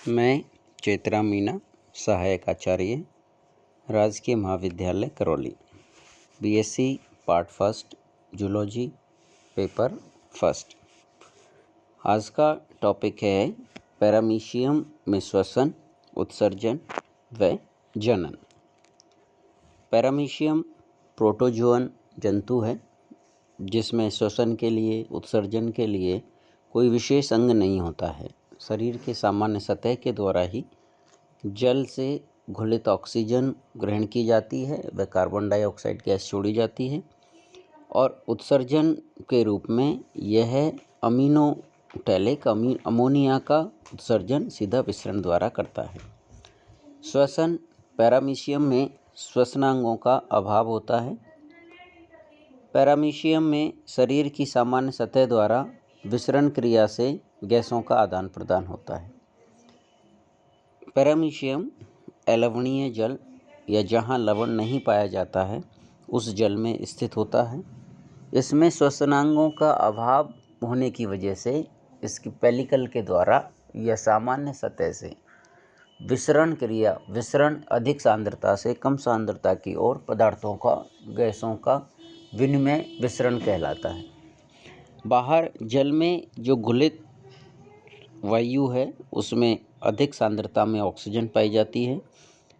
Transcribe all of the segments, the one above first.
मैं चैत्रा मीना, सहायक आचार्य, राजकीय महाविद्यालय Karauli, BSc part first zoology paper first. आज का टॉपिक है पैरामीशियम में श्वसन, उत्सर्जन व जनन। पैरामीशियम प्रोटोजोअन जंतु है जिसमें श्वसन के लिए, उत्सर्जन के लिए कोई विशेष अंग नहीं होता है। शरीर के सामान्य सतह के द्वारा ही जल से घुलित ऑक्सीजन ग्रहण की जाती है व कार्बन डाइऑक्साइड गैस छोड़ी जाती है और उत्सर्जन के रूप में यह अमोनिया का उत्सर्जन सीधा विसरण द्वारा करता है। श्वसन, पैरामीशियम में श्वसनांगों का अभाव होता है। पैरामीशियम में शरीर की सामान्य सतह द्वारा विसरण क्रिया से गैसों का आदान प्रदान होता है। पैरामीशियम अलवणीय जल या जहाँ लवण नहीं पाया जाता है उस जल में स्थित होता है। इसमें श्वसनांगों का अभाव होने की वजह से इसकी पेलिकल के द्वारा या सामान्य सतह से विसरण अधिक सांद्रता से कम सांद्रता की ओर पदार्थों का, गैसों का विनिमय विसरण कहलाता है। बाहर जल में जो घुलित वायु है उसमें अधिक सांद्रता में ऑक्सीजन पाई जाती है,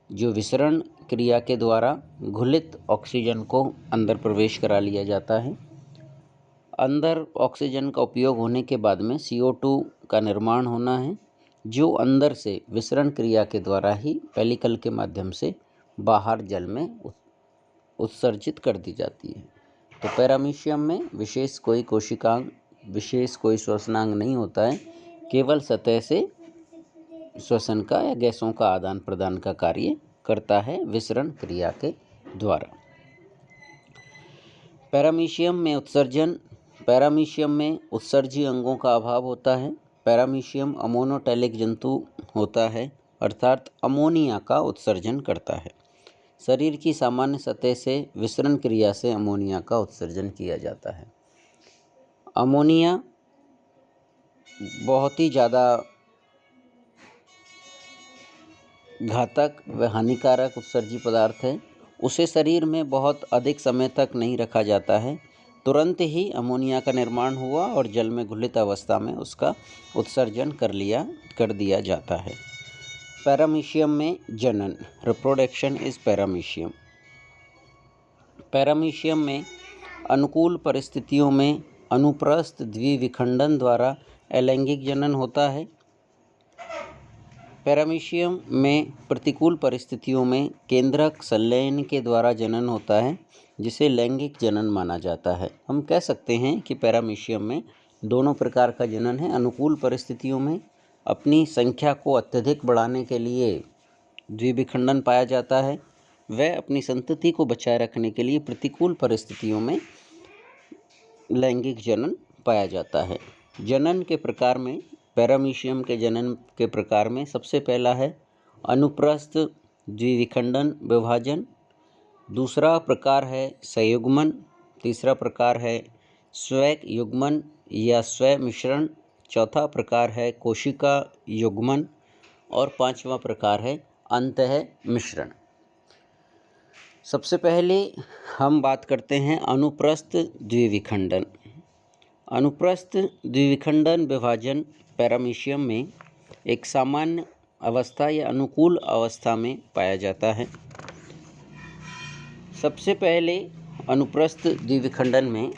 जो विसरण क्रिया के द्वारा घुलित ऑक्सीजन को अंदर प्रवेश करा लिया जाता है। अंदर ऑक्सीजन का उपयोग होने के बाद में CO2 का निर्माण होना है, जो अंदर से विसरण क्रिया के द्वारा ही पेलिकल के माध्यम से बाहर जल में उत्सर्जित कर दी जाती है। तो पैरामीशियम में विशेष कोई कोशिकांग, विशेष कोई श्वसनांग नहीं होता है, केवल सतह से श्वसन का या गैसों का आदान प्रदान का कार्य करता है विसरण क्रिया के द्वारा। पैरामीशियम में उत्सर्जन, पैरामीशियम में उत्सर्जी अंगों का अभाव होता है। पैरामीशियम अमोनोटैलिक जंतु होता है, अर्थात अमोनिया का उत्सर्जन करता है। शरीर की सामान्य सतह से विसरण क्रिया से अमोनिया का उत्सर्जन किया जाता है। अमोनिया बहुत ही ज़्यादा घातक व हानिकारक उत्सर्जी पदार्थ है। उसे शरीर में बहुत अधिक समय तक नहीं रखा जाता है, तुरंत ही अमोनिया का निर्माण हुआ और जल में घुलित अवस्था में उसका उत्सर्जन कर दिया जाता है। पैरामीशियम में जनन, रिप्रोडक्शन इज पैरामीशियम। पैरामीशियम में अनुकूल परिस्थितियों में अनुप्रस्थ द्विविखंडन द्वारा अलैंगिक जनन होता है। पैरामीशियम में प्रतिकूल परिस्थितियों में केंद्रक संलयन के द्वारा जनन होता है, जिसे लैंगिक जनन माना जाता है। हम कह सकते हैं कि पैरामीशियम में दोनों प्रकार का जनन है। अनुकूल परिस्थितियों में अपनी संख्या को अत्यधिक बढ़ाने के लिए द्विविखंडन पाया जाता है, वह अपनी संतति को बचाए रखने के लिए प्रतिकूल परिस्थितियों में लैंगिक जनन पाया जाता है। जनन के प्रकार में, पैरामीशियम के जनन के प्रकार में सबसे पहला है अनुप्रस्थ द्विविखंडन विभाजन, दूसरा प्रकार है संयुग्मन, तीसरा प्रकार है स्वैक युग्मन या स्वय मिश्रण, चौथा प्रकार है कोशिका युग्मन और पांचवा प्रकार है अंतः मिश्रण। सबसे पहले हम बात करते हैं अनुप्रस्थ द्विविखंडन। अनुप्रस्थ द्विविखंडन विभाजन पैरामीशियम में एक सामान्य अवस्था या अनुकूल अवस्था में पाया जाता है। सबसे पहले अनुप्रस्थ द्विविखंडन में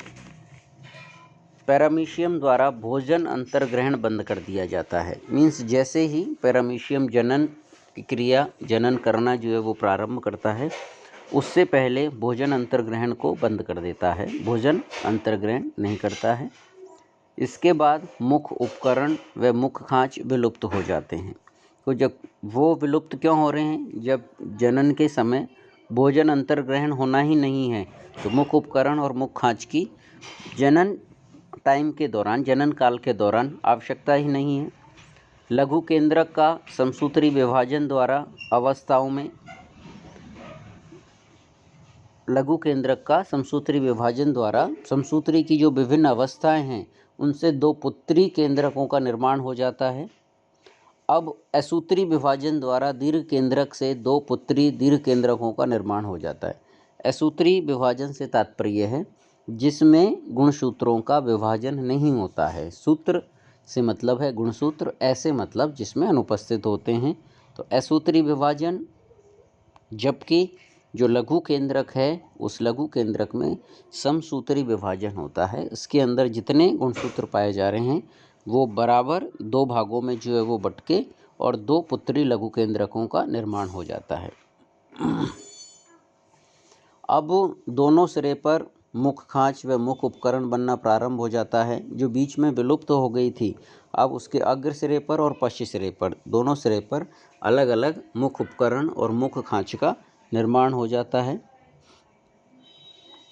पैरामीशियम द्वारा भोजन अंतर्ग्रहण बंद कर दिया जाता है। मीन्स जैसे ही पैरामीशियम जनन की क्रिया, जनन करना जो है वो प्रारंभ करता है, उससे पहले भोजन अंतर्ग्रहण को बंद कर देता है, भोजन अंतर्ग्रहण नहीं करता है। इसके बाद मुख उपकरण व मुख खांच विलुप्त हो जाते हैं। तो जब वो विलुप्त क्यों हो रहे हैं? जब जनन के समय भोजन अंतर्ग्रहण होना ही नहीं है तो मुख उपकरण और मुख खांच की जनन टाइम के दौरान, जनन काल के दौरान आवश्यकता ही नहीं है। लघु केंद्रक का समसूत्री विभाजन द्वारा अवस्थाओं में, लघु केंद्रक का समसूत्री विभाजन द्वारा समसूत्री की जो विभिन्न अवस्थाएं हैं उनसे दो पुत्री केंद्रकों का निर्माण हो जाता है अब असूत्री विभाजन द्वारा दीर्घ केंद्रक से दो पुत्री दीर्घ केंद्रकों का निर्माण हो जाता है। असूत्री विभाजन से तात्पर्य है जिसमें गुणसूत्रों का विभाजन नहीं होता है। सूत्र से मतलब है गुणसूत्र, ऐसे मतलब जिसमें अनुपस्थित होते हैं। तो असूत्री विभाजन, जबकि जो लघु केंद्रक है उस लघु केंद्रक में समसूत्री विभाजन होता है। इसके अंदर जितने गुणसूत्र पाए जा रहे हैं वो बराबर दो भागों में जो है वो बटके और दो पुत्री लघु केंद्रकों का निर्माण हो जाता है। अब दोनों सिरे पर मुख खांच व मुख उपकरण बनना प्रारंभ हो जाता है। जो बीच में विलुप्त हो गई थी, अब उसके अग्र सिरे पर और पश्च सिरे पर, दोनों सिरे पर अलग अलग मुख उपकरण और मुख खांच का निर्माण हो जाता है।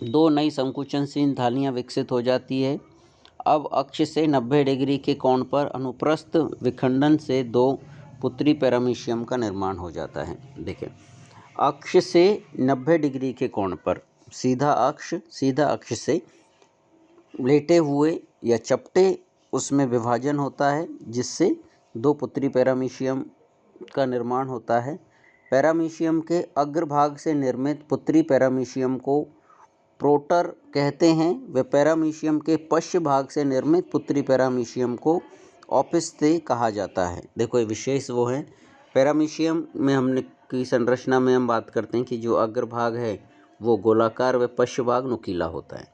दो नई संकुचनशील थालियाँ विकसित हो जाती है। अब अक्ष से 90 डिग्री के कोण पर अनुप्रस्थ विखंडन से दो पुत्री पैरामीशियम का निर्माण हो जाता है। देखिए, अक्ष से 90 डिग्री के कोण पर सीधा अक्ष से लेटे हुए या चपटे उसमें विभाजन होता है जिससे दो पुत्री पैरामीशियम का निर्माण होता है। पैरामीशियम के अग्रभाग से निर्मित पुत्री पैरामीशियम को प्रोटर कहते हैं व पैरामीशियम के पश्च भाग से निर्मित पुत्री पैरामीशियम को ओपिस्थे कहा जाता है। देखो, ये विशेष वो है, पैरामीशियम में हमने की संरचना में हम बात करते हैं कि जो अग्रभाग है वो गोलाकार व पश्च भाग नुकीला होता है।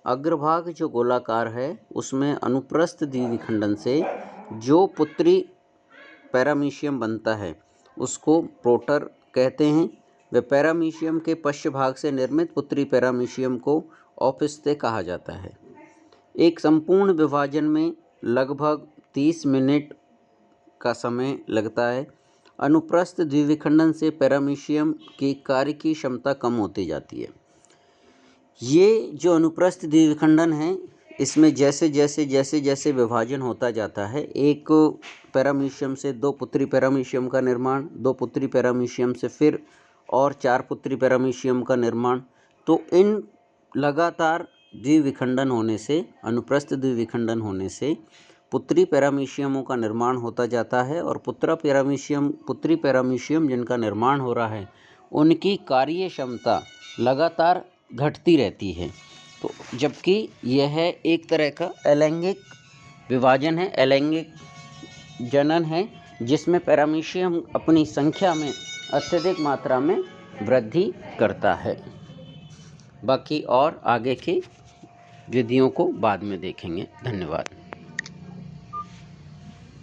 अग्रभाग जो गोलाकार है उसमें अनुप्रस्थ द्विविखंडन से जो पुत्री पैरामीशियम बनता है उसको प्रोटर कहते हैं व पैरामीशियम के पश्च भाग से निर्मित पुत्री पैरामीशियम को ओपिस्थे कहा जाता है। एक संपूर्ण विभाजन में लगभग 30 मिनट का समय लगता है। अनुप्रस्थ द्विविखंडन से पैरामीशियम की कार्य की क्षमता कम होती जाती है। ये जो अनुप्रस्थ द्विविखंडन है इसमें जैसे जैसे विभाजन होता जाता है, एक पैरामीशियम से दो पुत्री पैरामीशियम का निर्माण, दो पुत्री पैरामीशियम से फिर और चार पुत्री पैरामीशियम का निर्माण, तो इन लगातार द्विविखंडन होने से, अनुप्रस्थ द्विविखंडन होने से पुत्री पैरामीशियमों का निर्माण होता जाता है और पुत्री पैरामीशियम जिनका निर्माण हो रहा है उनकी कार्य क्षमता लगातार घटती रहती है। तो जबकि यह एक तरह का अलैंगिक विभाजन है, अलैंगिक जनन है, जिसमें पैरामीशियम अपनी संख्या में अत्यधिक मात्रा में वृद्धि करता है। बाकी और आगे की विधियों को बाद में देखेंगे। धन्यवाद।